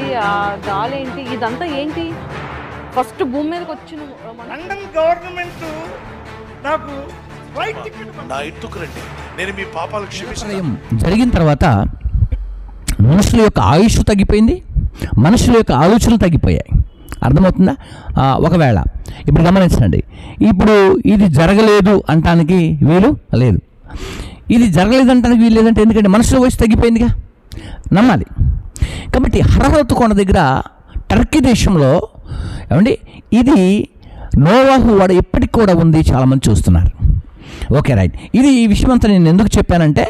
ఏంటి, ఆ గాలి ఏంటి, ఇదంతా ఏంటి? ఫస్ట్ భూమి మీదకి వచ్చిన లండన్ గవర్నమెంట్ నాకు ఫ్లైట్ టికెట్ నా ఇంటికి రండి, నేను మీ పాపాలు క్షమిస్తాను. జరిగిన తర్వాత మనుషుల యొక్క ఆయుష్ తగ్గిపోయింది, మనుషుల యొక్క ఆలోచనలు తగ్గిపోయాయి. అర్థమవుతుందా? ఒకవేళ ఇప్పుడు గమనించండి, ఇప్పుడు ఇది జరగలేదు అంటానికి వీలు లేదు. ఇది జరగలేదు అంటానికి వీలు లేదంటే ఎందుకంటే మనుషుల వయసు తగ్గిపోయిందిగా, నమ్మాలి. కాబట్టి హరహరతు కొండ దగ్గర టర్కీ దేశంలో ఏమండి ఇది నోవాహు వాడు ఎప్పటికి కూడా ఉంది, చాలామంది చూస్తున్నారు. Okay, right. ఈ విషయం అంతా నేను ఎందుకు చెప్పానంటే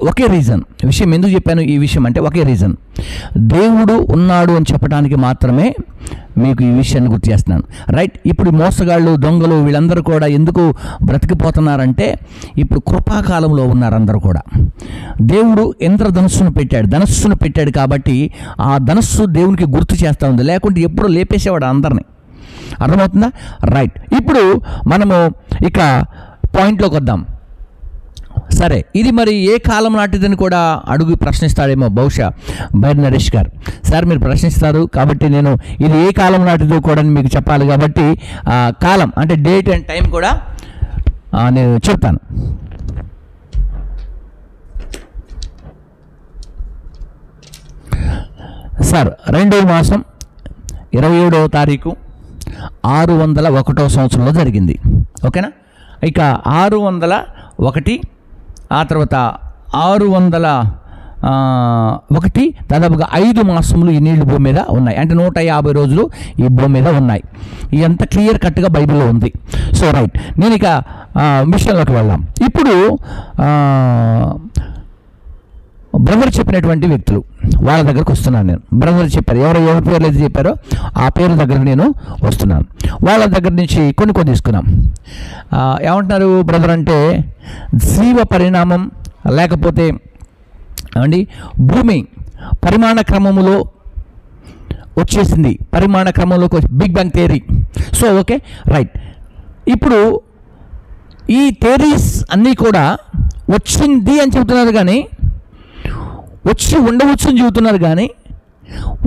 ఒకే రీజన్. విషయం ఎందుకు చెప్పాను ఈ విషయం అంటే ఒకే రీజన్, దేవుడు ఉన్నాడు అని చెప్పడానికి మాత్రమే మీకు ఈ విషయాన్ని గుర్తు చేస్తున్నాను. రైట్. ఇప్పుడు మోసగాళ్ళు, దొంగలు వీళ్ళందరూ కూడా ఎందుకు బ్రతికిపోతున్నారంటే ఇప్పుడు కృపాకాలంలో ఉన్నారు అందరూ కూడా. దేవుడు ఇంద్రధనుస్సును పెట్టాడు కాబట్టి ఆ ధనుస్సు దేవునికి గుర్తు చేస్తూ ఉంది, లేకుంటే ఎప్పుడో లేపేసేవాడు అందరినీ. అర్థమవుతుందా? రైట్. ఇప్పుడు మనము ఇక పాయింట్లోకి వద్దాం. సరే, ఇది మరి ఏ కాలం నాటిదని కూడా ప్రశ్నిస్తాడేమో బహుశా బైర్ నరేష్ గారు. సార్ మీరు ప్రశ్నిస్తారు కాబట్టి నేను ఇది ఏ కాలం నాటిదో కూడా మీకు చెప్పాలి కాబట్టి కాలం అంటే డేట్ అండ్ టైం కూడా నేను చెప్తాను. సార్ 2వ మాసం 27వ తారీఖు 601వ సంవత్సరంలో జరిగింది. ఓకేనా? ఇక 601, ఆ తర్వాత 601 దాదాపుగా 5 మాసములు ఈ నీళ్లు భూమి మీద ఉన్నాయి. అంటే 150 రోజులు ఈ భూమి మీద ఉన్నాయి. ఇదంతా క్లియర్ కట్గా బైబిల్లో ఉంది. సో రైట్, నేను ఇక విషయంలోకి వెళ్దాం. ఇప్పుడు బ్రదర్ చెప్పినటువంటి వ్యక్తులు వాళ్ళ దగ్గరకు వస్తున్నాను నేను. బ్రదర్ చెప్పారు, ఎవరి పేర్లు అయితే చెప్పారో ఆ పేరు దగ్గర నేను వస్తున్నాను. వాళ్ళ దగ్గర నుంచి కొన్ని తీసుకున్నాం. ఏమంటున్నారు బ్రదర్ అంటే జీవ పరిణామం లేకపోతే అండి భూమి పరిమాణ క్రమములో వచ్చేసింది, పరిమాణ క్రమంలోకి వచ్చి big bang theory. So okay, right. ఇప్పుడు ఈ థియరీస్ అన్నీ కూడా వచ్చింది అని చెబుతున్నారు, కానీ వచ్చి ఉండవచ్చు అని చెబుతున్నారు, కానీ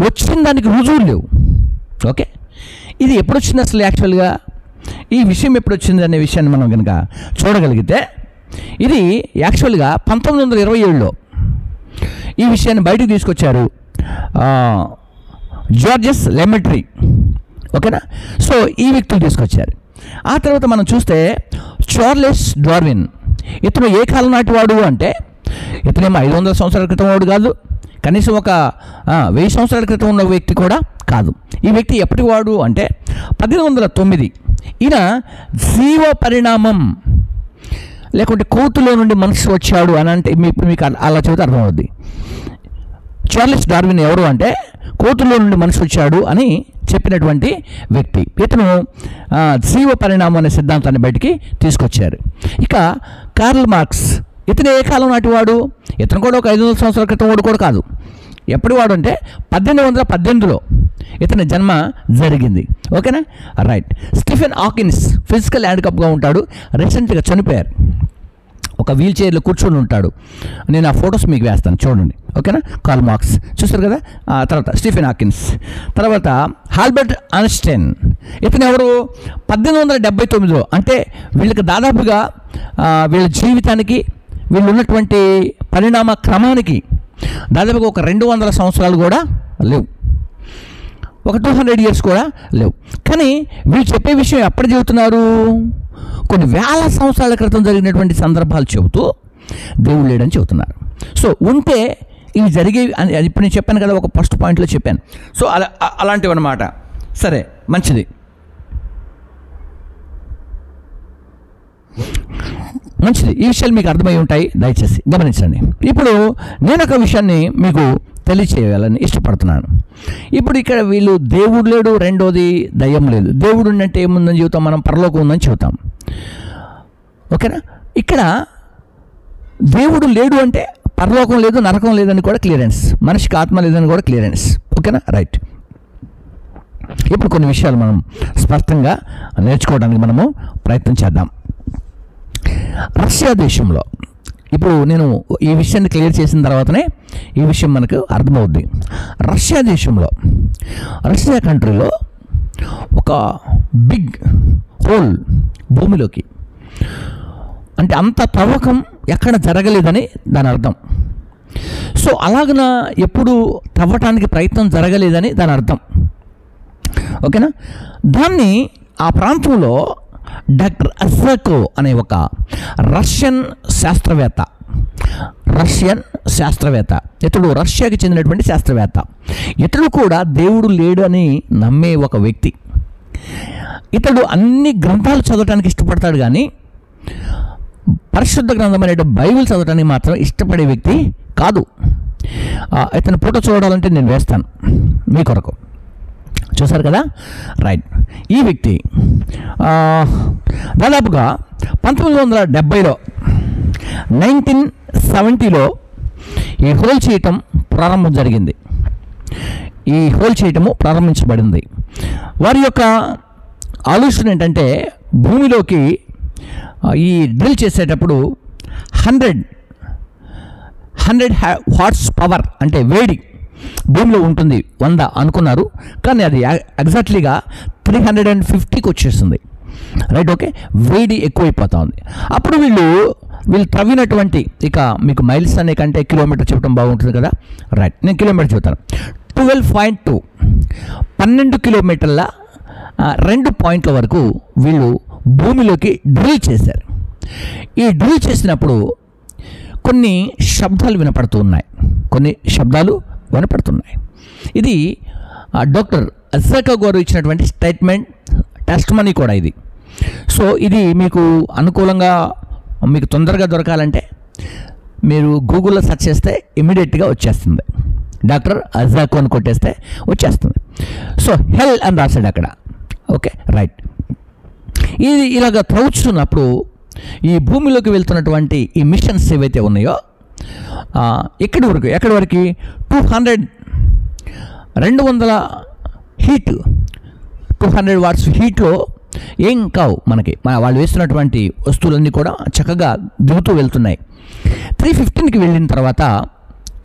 వచ్చిన దానికి రుజువులు లేవు. ఓకే, ఇది ఎప్పుడు వచ్చింది అసలు? యాక్చువల్గా ఈ విషయం ఎప్పుడు వచ్చింది అనే విషయాన్ని మనం కనుక చూడగలిగితే ఇది యాక్చువల్గా 1927లో ఈ విషయాన్ని బయటకు తీసుకొచ్చారు జార్జెస్ లెమెట్రీ. ఓకేనా? సో ఈ వ్యక్తులు తీసుకొచ్చారు. ఆ తర్వాత మనం చూస్తే చార్లెస్ డార్విన్. ఇతను ఏ కాలం నాటి వాడు అంటే ఇతనేమో 500 సంవత్సరాల క్రితం వాడు కాదు, కనీసం ఒక 1000 సంవత్సరాల క్రితం ఉన్న వ్యక్తి కూడా కాదు. ఈ వ్యక్తి ఎప్పటి వాడు అంటే 1809. ఈయన జీవ పరిణామం లేకుంటే కోతులో నుండి మనిషి వచ్చాడు అని అంటే ఇప్పుడు మీకు అలా చెబితే అర్థమవుద్ది. చార్లెస్ డార్విన్ ఎవరు అంటే కోతులో నుండి మనిషి వచ్చాడు అని చెప్పినటువంటి వ్యక్తి. ఇతను జీవ పరిణామం అనే సిద్ధాంతాన్ని బయటికి తీసుకొచ్చారు. ఇక కార్ల్ మార్క్స్, ఇతను ఏ కాలం నాటి వాడు? ఇతను కూడా ఒక 500 సంవత్సరాల క్రితం వాడు కూడా కాదు. ఎప్పటి వాడు అంటే 1818లో ఇతని జన్మ జరిగింది. ఓకేనా? రైట్. స్టీఫెన్ హాకిన్స్ ఫిజికల్ హ్యాండిక్యాప్గా ఉంటాడు, రీసెంట్గా చనిపోయారు. ఒక వీల్ చైర్లో కూర్చొని ఉంటాడు. నేను ఆ ఫొటోస్ మీకు వేస్తాను, చూడండి. ఓకేనా? కార్ల్ మార్క్స్ చూస్తారు కదా. తర్వాత స్టీఫెన్ హాకిన్స్, తర్వాత ఆల్బర్ట్ ఐన్స్టైన్. ఇతను ఎవరు? 1879లో. అంటే వీళ్ళకి దాదాపుగా వీళ్ళ జీవితానికి వీళ్ళు ఉన్నటువంటి పరిణామ క్రమానికి దాదాపుగా ఒక 200 సంవత్సరాలు కూడా లేవు, ఒక 200 ఇయర్స్ కూడా లేవు. కానీ వీళ్ళు చెప్పే విషయం ఎప్పుడు చెబుతున్నారు? కొన్ని వేల సంవత్సరాల క్రితం జరిగినటువంటి సందర్భాలు చెబుతూ దేవుడు లేడని చెబుతున్నారు. సో ఉంటే ఇవి జరిగేవి అని ఇప్పుడు నేను చెప్పాను కదా, ఒక ఫస్ట్ పాయింట్లో చెప్పాను. సో అలాంటివి అన్నమాట. సరే, మంచిది. ఈ విషయాలు మీకు అర్థమై ఉంటాయి, దయచేసి గమనించండి. ఇప్పుడు నేను ఒక విషయాన్ని మీకు తెలియచేయాలని ఇష్టపడుతున్నాను. ఇప్పుడు ఇక్కడ వీళ్ళు దేవుడు లేడు, రెండోది దయ్యం లేదు. దేవుడు అంటే ఏముందని చెబుతాం మనం? పరలోకం ఉందని చెబుతాం. ఓకేనా? ఇక్కడ దేవుడు లేడు అంటే పరలోకం లేదు, నరకం లేదని కూడా క్లియరెన్స్, మనిషికి ఆత్మ లేదని కూడా క్లియరెన్స్. ఓకేనా? రైట్. ఇప్పుడు కొన్ని విషయాలు మనం స్పష్టంగా నేర్చుకోవడానికి మనము ప్రయత్నం చేద్దాం. రష్యా దేశంలో ఇప్పుడు నేను ఈ విషయాన్ని క్లియర్ చేసిన తర్వాతనే ఈ విషయం మనకు అర్థమవుద్ది. రష్యా దేశంలో, రష్యా కంట్రీలో ఒక బిగ్ హోల్ భూమిలోకి, అంటే అంత తవ్వకం ఎక్కడ జరగలేదని దాని అర్థం. సో అలాగన ఎప్పుడు తవ్వటానికి ప్రయత్నం జరగలేదని దాని అర్థం. ఓకేనా? దాన్ని ఆ ప్రాంతంలో డాక్టర్ అజ్జాకో అనే ఒక రష్యన్ శాస్త్రవేత్త, ఇతడు రష్యాకి చెందినటువంటి శాస్త్రవేత్త. ఇతడు కూడా దేవుడు లేడు అని నమ్మే ఒక వ్యక్తి. ఇతడు అన్ని గ్రంథాలు చదవటానికి ఇష్టపడతాడు, కానీ పరిశుద్ధ గ్రంథమైన బైబిల్ చదవటానికి మాత్రం ఇష్టపడే వ్యక్తి కాదు. ఇతని ఫోటో చూడాలంటే నేను వేస్తాను మీ కొరకు. చూసారు కదా? రైట్. ఈ వ్యక్తి దాదాపుగా 1970లో 1970లో ఈ హోల్ చేయటము ప్రారంభించబడింది. వారి యొక్క ఆలోచన ఏంటంటే, భూమిలోకి ఈ డ్రిల్ చేసేటప్పుడు 100 వాట్స్ పవర్, అంటే వేడి భూమిలో ఉంటుంది 100 అనుకున్నారు, కానీ అది ఎగ్జాక్ట్లీగా 350కి వచ్చేస్తుంది. Right, okay. వేడి ఎక్కువైపోతా ఉంది. అప్పుడు వీళ్ళు త్రవ్వినటువంటి, ఇక మీకు మైల్స్ అనే కంటే కిలోమీటర్ చెప్పడం బాగుంటుంది కదా. రైట్, నేను కిలోమీటర్ చెబుతాను. 12 కిలోమీటర్ల 2 పాయింట్ల వరకు వీళ్ళు భూమిలోకి డ్రిల్ చేశారు. ఈ డ్రిల్ చేసినప్పుడు కొన్ని శబ్దాలు వినపడుతున్నాయి. ఇది డాక్టర్ అజ్జాకో గారు ఇచ్చినటువంటి టెస్ట్ మనీ కూడా ఇది. సో ఇది మీకు అనుకూలంగా, మీకు తొందరగా దొరకాలంటే మీరు గూగుల్లో సెర్చ్ చేస్తే ఇమ్మీడియట్గా వచ్చేస్తుంది. డాక్టర్ అజ్జాకో అని కొట్టేస్తే వచ్చేస్తుంది. సో హెల్ అని రాశాడు అక్కడ. Okay, right. ఇది ఇలాగ త్రవ్వుతున్నప్పుడు ఈ భూమిలోకి వెళ్తున్నటువంటి ఈ మిషన్స్ ఏవైతే ఉన్నాయో, ఎక్కడి వరకు 200 హీట్, 200 వాట్స్ హీట్లో ఏం కావు మనకి. వాళ్ళు వేస్తున్నటువంటి వస్తువులన్నీ కూడా చక్కగా దిగుతూ వెళ్తున్నాయి. 315కి వెళ్ళిన తర్వాత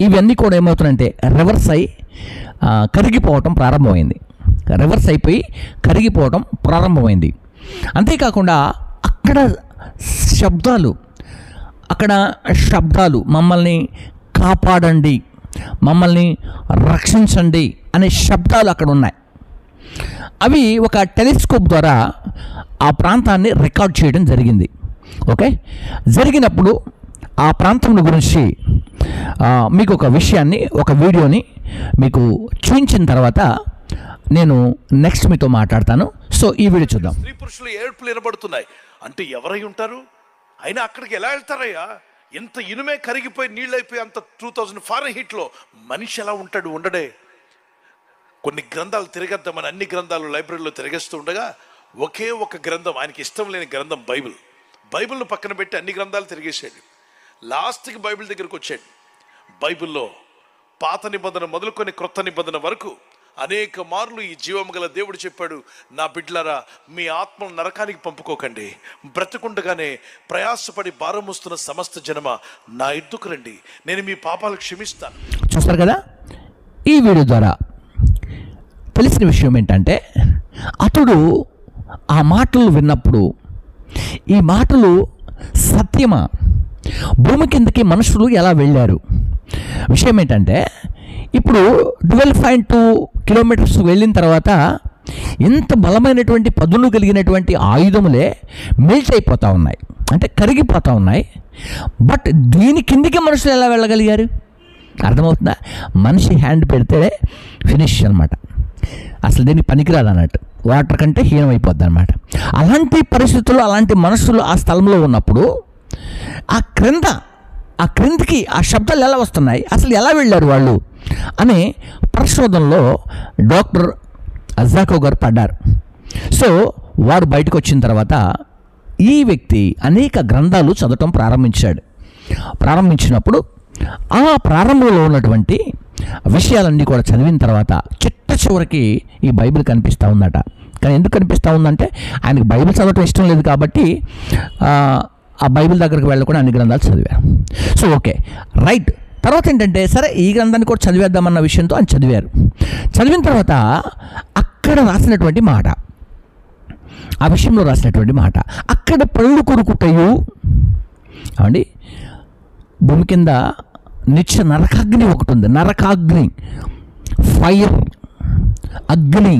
ఇవన్నీ కూడా ఏమవుతున్నాయంటే రివర్స్ అయి కరిగిపోవటం ప్రారంభమైంది. అంతేకాకుండా అక్కడ శబ్దాలు మమ్మల్ని కాపాడండి, మమ్మల్ని రక్షించండి అనే శబ్దాలు అక్కడ ఉన్నాయి. అవి ఒక టెలిస్కోప్ ద్వారా ఆ ప్రాంతాన్ని రికార్డ్ చేయడం జరిగింది. ఓకే, జరిగినప్పుడు ఆ ప్రాంతం గురించి మీకు ఒక వీడియోని మీకు చూపించిన తర్వాత నేను నెక్స్ట్ మీతో మాట్లాడతాను. సో ఈ వీడియో చూద్దాం. స్త్రీ పురుషులు ఏడుపులు వినబడుతున్నాయి అంటే ఎవరై ఉంటారు? అయినా అక్కడికి ఎలా వెళ్తారయ్యా? ఎంత ఇనుమే కరిగిపోయి నీళ్ళైపోయి అంత 2000 ఫారెన్హీట్లో మనిషి ఎలా ఉంటాడు? ఉండడే. కొన్ని గ్రంథాలు తిరగద్దామని అన్ని గ్రంథాలు లైబ్రరీలో తిరగేస్తూ ఉండగా ఒకే ఒక గ్రంథం, ఆయనకి ఇష్టం లేని గ్రంథం బైబిల్ను పక్కన పెట్టి అన్ని గ్రంథాలు తిరిగేసాడు. లాస్ట్కి బైబిల్ దగ్గరకు వచ్చాడు. బైబిల్లో పాత నిబంధన మొదలుకొని క్రొత్త నిబంధన వరకు అనేక మార్లు ఈ జీవము గల దేవుడు చెప్పాడు, నా బిడ్డలారా, మీ ఆత్మను నరకానికి పంపుకోకండి, బ్రతుకుండగానే ప్రయాసపడి భారం మోస్తున్న సమస్త జనమ నా ఎద్దుకు రండి, నేను మీ పాపాలు క్షమిస్తాను. చూస్తారు కదా, ఈ వీడియో ద్వారా తెలిసిన విషయం ఏంటంటే, అతడు ఆ మాటలు విన్నప్పుడు ఈ మాటలు సత్యమా, భూమి కిందకి మనుషులు ఎలా వెళ్ళారు? విషయం ఏంటంటే, ఇప్పుడు 12.2 కిలోమీటర్స్ వెళ్ళిన తర్వాత ఎంత బలమైనటువంటి పదును కలిగినటువంటి ఆయుధములే మెల్ట్ అయిపోతూ ఉన్నాయి, అంటే కరిగిపోతూ ఉన్నాయి. బట్ దీని కిందికి మనుషులు ఎలా వెళ్ళగలిగారు? అర్థమవుతుందా? మనిషి హ్యాండ్ పెడితే ఫినిష్ అనమాట, అసలు దీనికి పనికిరాదు అన్నట్టు, వాటర్ కంటే హీనమైపోద్ది అనమాట. అలాంటి పరిస్థితుల్లో అలాంటి మనుషులు ఆ స్థలంలో ఉన్నప్పుడు ఆ క్రిందికి ఆ శబ్దాలు ఎలా వస్తున్నాయి, అసలు ఎలా వెళ్ళారు వాళ్ళు అనే పరిశోధనలో డాక్టర్ అజ్జాకో గారు పడ్డారు. సో వారు బయటకు వచ్చిన తర్వాత ఈ వ్యక్తి అనేక గ్రంథాలు చదవటం ప్రారంభించినప్పుడు ఆ ప్రారంభంలో ఉన్నటువంటి విషయాలన్నీ కూడా చదివిన తర్వాత చివరికి ఈ బైబిల్ కనిపిస్తూ ఉందట. కానీ ఎందుకు కనిపిస్తూ ఉందంటే, ఆయనకు బైబిల్ చదవటం ఇష్టం లేదు కాబట్టి ఆ బైబిల్ దగ్గరికి వెళ్ళకుండా అన్ని గ్రంథాలు చదివారు. So okay, right. తర్వాత ఏంటంటే సరే ఈ గ్రంథాన్ని కూడా చదివేద్దామన్న విషయంతో ఆయన చదివారు. చదివిన తర్వాత అక్కడ రాసినటువంటి మాట, ఆ విషయంలో రాసినటువంటి మాట, అక్కడ పళ్ళు కొరుకుటయు అండి, భూమి కింద నిత్య నరకాగ్ని ఒకటి ఉంది. నరకాగ్ని, ఫైర్, అగ్ని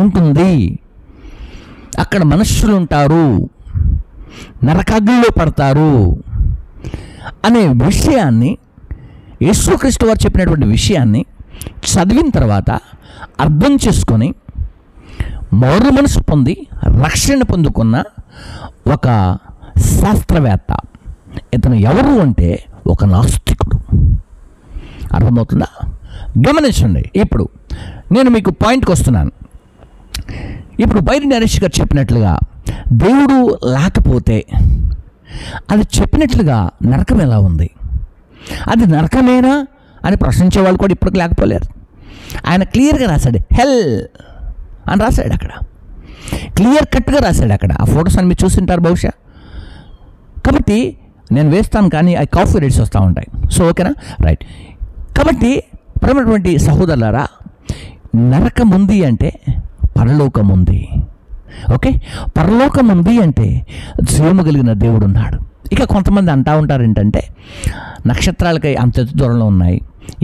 ఉంటుంది. అక్కడ మనుష్యులు ఉంటారు, నరకాగ్నిలో పడతారు అనే విషయాన్ని, యేసుక్రీస్తు వారు చెప్పినటువంటి విషయాన్ని చదివిన తర్వాత అర్థం చేసుకొని మారు మనసు పొంది రక్షణ పొందుకున్న ఒక శాస్త్రవేత్త. ఇతను ఎవరు అంటే ఒక నాస్తికుడు. అర్థమవుతుందా? గమనించండి. ఇప్పుడు నేను మీకు పాయింట్కి వస్తున్నాను. ఇప్పుడు బైరి నరేష్ గారు చెప్పినట్లుగా దేవుడు లేకపోతే అది చెప్పినట్లుగా నరకం ఎలా ఉంది, అది నరకమేనా అని ప్రశ్నించే వాళ్ళు కూడా ఇప్పటికి లేకపోలేరు. ఆయన క్లియర్గా రాశాడు, హెల్ అని రాశాడు. అక్కడ క్లియర్ కట్గా రాశాడు. అక్కడ ఆ ఫొటోస్ అని మీరు చూసింటారు బహుశా. కాబట్టి నేను వేస్తాను, కానీ ఆ కాఫీ రేట్స్ వస్తూ ఉంటాయి. సో ఓకేనా, రైట్. కాబట్టి ప్రేమటువంటి సహోదరులారా, నరకం ఉంది అంటే పరలోకం ఉంది. ఓకే, పరలోకం ఉంది అంటే జీవము కలిగిన దేవుడు ఉన్నాడు. ఇక కొంతమంది అంటూ ఉంటారు ఏంటంటే నక్షత్రాలకై అంత దూరంలో ఉన్నాయి,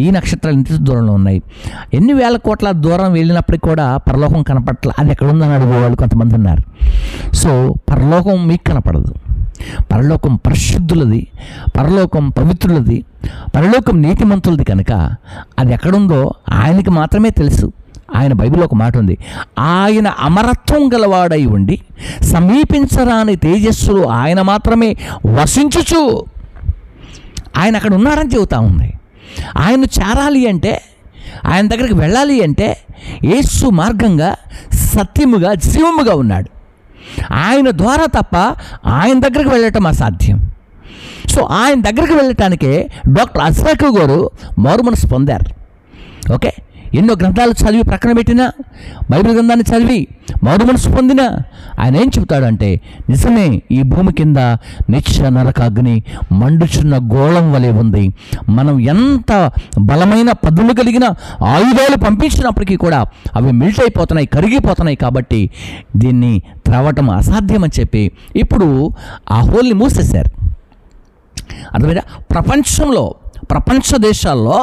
ఈ నక్షత్రాలు ఇంత దూరంలో ఉన్నాయి, ఎన్ని వేల కోట్ల దూరం వెళ్ళినప్పటికీ కూడా పరలోకం కనపట్ల, అది ఎక్కడుందని అడిగేవాళ్ళు కొంతమంది ఉన్నారు. సో పరలోకం మీకు కనపడదు. పరలోకం పరిశుద్ధులది, పరలోకం పవిత్రులది, పరలోకం నీతిమంతులది. కనుక అది ఎక్కడుందో ఆయనకి మాత్రమే తెలుసు. ఆయన బైబిల్లో ఒక మాట ఉంది, ఆయన అమరత్వం గలవాడై ఉండి సమీపించరాని తేజస్సులు ఆయన మాత్రమే వసించుచు ఆయన అక్కడ ఉన్నాడని చెబుతా ఉంది. ఆయన చేరాలి అంటే, ఆయన దగ్గరికి వెళ్ళాలి అంటే యేసు మార్గంగా, సత్యముగా, జీవముగా ఉన్నాడు. ఆయన ద్వారా తప్ప ఆయన దగ్గరికి వెళ్ళటం అసాధ్యం. సో ఆయన దగ్గరికి వెళ్ళటానికే డాక్టర్ అజ్రాకు గారు మారు మనసు పొందారు. ఓకే, ఎన్నో గ్రంథాలు చదివి ప్రక్కన పెట్టినా, బైబిల్ గ్రంథాన్ని చదివి మారు మనసు పొందినా ఆయన ఏం చెబుతాడంటే, నిజమే ఈ భూమి కింద నిత్య నరకాగ్ని మండుచున్న గోళం వలె ఉంది. మనం ఎంత బలమైన పదులు కలిగిన ఆయుధాలు పంపించినప్పటికీ కూడా అవి మిల్ట్ అయిపోతున్నాయి, కరిగిపోతున్నాయి. కాబట్టి దీన్ని త్రవ్వటం అసాధ్యమని చెప్పి ఇప్పుడు ఆ హోల్ని మూసేశారు. అర్థమైనా? ప్రపంచ దేశాల్లో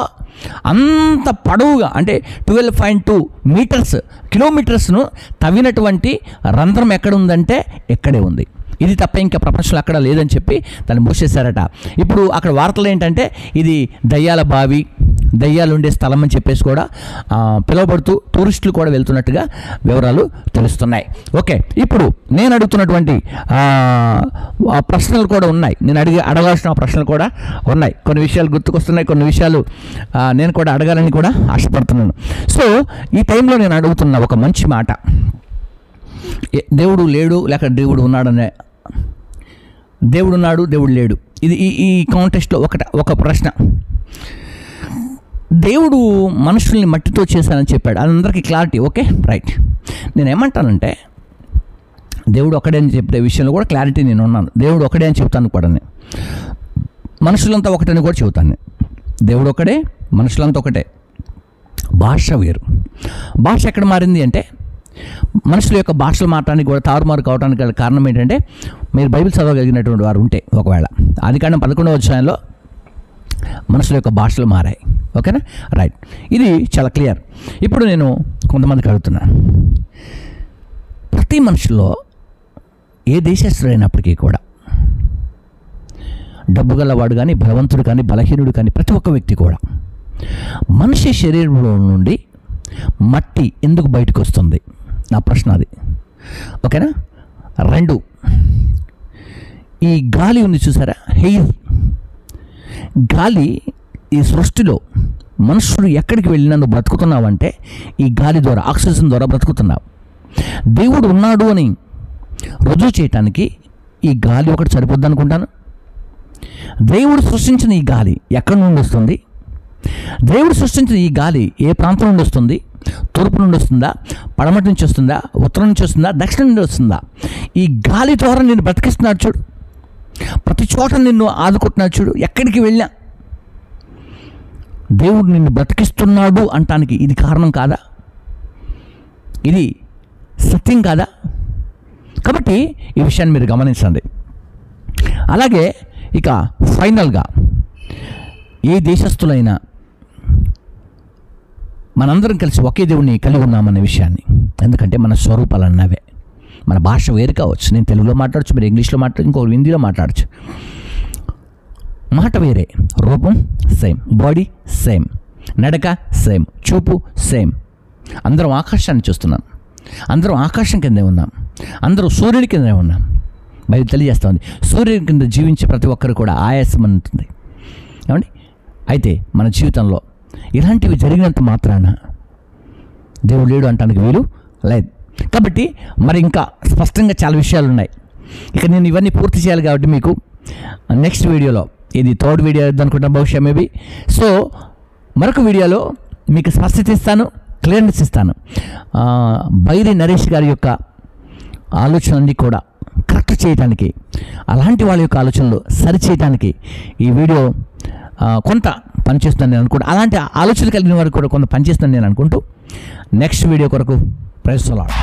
అంత పొడవుగా అంటే 12.2 కిలోమీటర్స్ను తవ్వినటువంటి రంధ్రం ఎక్కడుందంటే ఇక్కడే ఉంది. ఇది తప్ప ఇంకా ప్రపంచంలో అక్కడ లేదని చెప్పి దాన్ని మూసేశారట. ఇప్పుడు అక్కడ వార్తలు ఏంటంటే ఇది దయ్యాల బావి, దయ్యాలు ఉండే స్థలం అని చెప్పేసి కూడా పిలువబడుతూ టూరిస్టులు కూడా వెళ్తున్నట్టుగా వివరాలు తెలుస్తున్నాయి. ఓకే, ఇప్పుడు నేను అడుగుతున్నటువంటి ప్రశ్నలు కూడా ఉన్నాయి, నేను అడగాల్సిన ప్రశ్నలు కూడా ఉన్నాయి. కొన్ని విషయాలు గుర్తుకొస్తున్నాయి, కొన్ని విషయాలు నేను కూడా అడగాలని కూడా ఆశపడుతున్నాను. సో ఈ టైంలో నేను అడుగుతున్న ఒక మంచి మాట, దేవుడు లేడు లేక దేవుడు ఉన్నాడనే, దేవుడు ఉన్నాడు దేవుడు లేడు, ఇది ఈ కాంటెస్ట్లో ఒక ప్రశ్న. దేవుడు మనుషుల్ని మట్టితో చేశానని చెప్పాడు, అందరికీ క్లారిటీ. Okay, right. నేను ఏమంటానంటే దేవుడు ఒకడే అని చెప్పే విషయంలో కూడా క్లారిటీ నేను ఉన్నాను. దేవుడు ఒకడే అని చెప్తాను కూడా, నేను మనుషులంతా ఒకటని కూడా చెబుతాను. దేవుడు ఒకడే, మనుషులంతా ఒకటే. భాష వేరు. భాష ఎక్కడ మారింది అంటే, మనుషుల యొక్క భాషలు మాట్లాడడానికి కూడా తారుమారు కావడానికి కారణం ఏంటంటే, మీరు బైబిల్ చదవగలిగినటువంటి వారు ఉంటే, ఒకవేళ ఆదికాండం 11వ అధ్యాయంలో మనుషుల యొక్క భాషలు మారాయి. ఓకేనా, రైట్. ఇది చాలా క్లియర్. ఇప్పుడు నేను కొంతమందికి అడుగుతున్నాను, ప్రతి మనుషుల్లో ఏ దేశస్తుడైనప్పటికీ కూడా, డబ్బు గలవాడు కానీ, బలవంతుడు కానీ, బలహీనుడు కానీ, ప్రతి ఒక్క వ్యక్తి కూడా మనిషి శరీరంలో నుండి మట్టి ఎందుకు బయటకు వస్తుంది? నా ప్రశ్న అది. ఓకేనా. 2, ఈ గాలి ఉంది చూసారా, ఎయిర్, గాలి ఈ సృష్టిలో మనుషుడు ఎక్కడికి వెళ్ళినా నువ్వు బ్రతుకుతున్నావంటే ఈ గాలి ద్వారా, ఆక్సిజన్ ద్వారా బ్రతుకుతున్నావు. దేవుడు ఉన్నాడు అని రుజువు చేయటానికి ఈ గాలి ఒకటి సరిపోద్ది అనుకుంటాను. దేవుడు సృష్టించిన ఈ గాలి ఎక్కడి నుండి వస్తుంది? దేవుడు సృష్టించిన ఈ గాలి ఏ ప్రాంతం నుండి వస్తుంది? తూర్పు నుండి వస్తుందా, పడమటి నుంచి వస్తుందా, ఉత్తరం నుంచి వస్తుందా, దక్షిణం నుండి వస్తుందా? ఈ గాలి ద్వారా నేను బ్రతికిస్తున్నాడు చూడు. ప్రతి చోట నిన్ను ఆదుకుంటున్నాడు చూడు. ఎక్కడికి వెళ్ళినా దేవుడు నిన్ను బ్రతికిస్తున్నాడు అంటానికి ఇది కారణం కాదా? ఇది సత్యం కాదా? కాబట్టి ఈ విషయాన్ని మీరు గమనించండి. అలాగే ఇక ఫైనల్గా ఏ దేశస్తులైనా మనందరం కలిసి ఒకే దేవుడిని కలిగి ఉన్నామనే విషయాన్ని, ఎందుకంటే మన స్వరూపాలు అన్నవే. మన భాష వేరు కావచ్చు, నేను తెలుగులో మాట్లాడచ్చు, మీరు ఇంగ్లీష్లో మాట్లాడచ్చు, ఇంకొకరు హిందీలో మాట్లాడచ్చు. మాట వేరే, రూపం సేమ్, బాడీ సేమ్, నడక సేమ్, చూపు సేమ్. అందరం ఆకాశాన్ని చూస్తున్నాం, అందరం ఆకాశం కిందే ఉన్నాం, అందరూ సూర్యుడి కిందే ఉన్నాం. బైబిల్ తెలియజేస్తుంది సూర్యుడి కింద జీవించే ప్రతి ఒక్కరు కూడా ఆయాసం ఉంటుంది. ఏమండి? అయితే మన జీవితంలో ఇలాంటివి జరిగినంత మాత్రాన దేవుడు లేడు అంటానికి వీలు లేదు. కాబట్టి మరి ఇంకా స్పష్టంగా చాలా విషయాలు ఉన్నాయి. ఇక నేను ఇవన్నీ పూర్తి చేయాలి కాబట్టి మీకు నెక్స్ట్ వీడియోలో, ఇది థర్డ్ వీడియో అనుకుంటాను బహుశా మేబీ. సో మరొక వీడియోలో మీకు స్పష్టత ఇస్తాను, క్లియర్నెస్ ఇస్తాను. బైరి నరేష్ గారి యొక్క ఆలోచనలన్నీ కూడా కరెక్ట్ చేయడానికి, అలాంటి వాళ్ళ యొక్క ఆలోచనలు సరిచేయడానికి ఈ వీడియో కొంత పనిచేస్తుందని నేను అనుకుంటూ, అలాంటి ఆలోచనలు కలిగిన వారికి కూడా కొంత పనిచేస్తుందని నేను అనుకుంటూ నెక్స్ట్ వీడియో కొరకు ప్రైజ్ ది లార్డ్.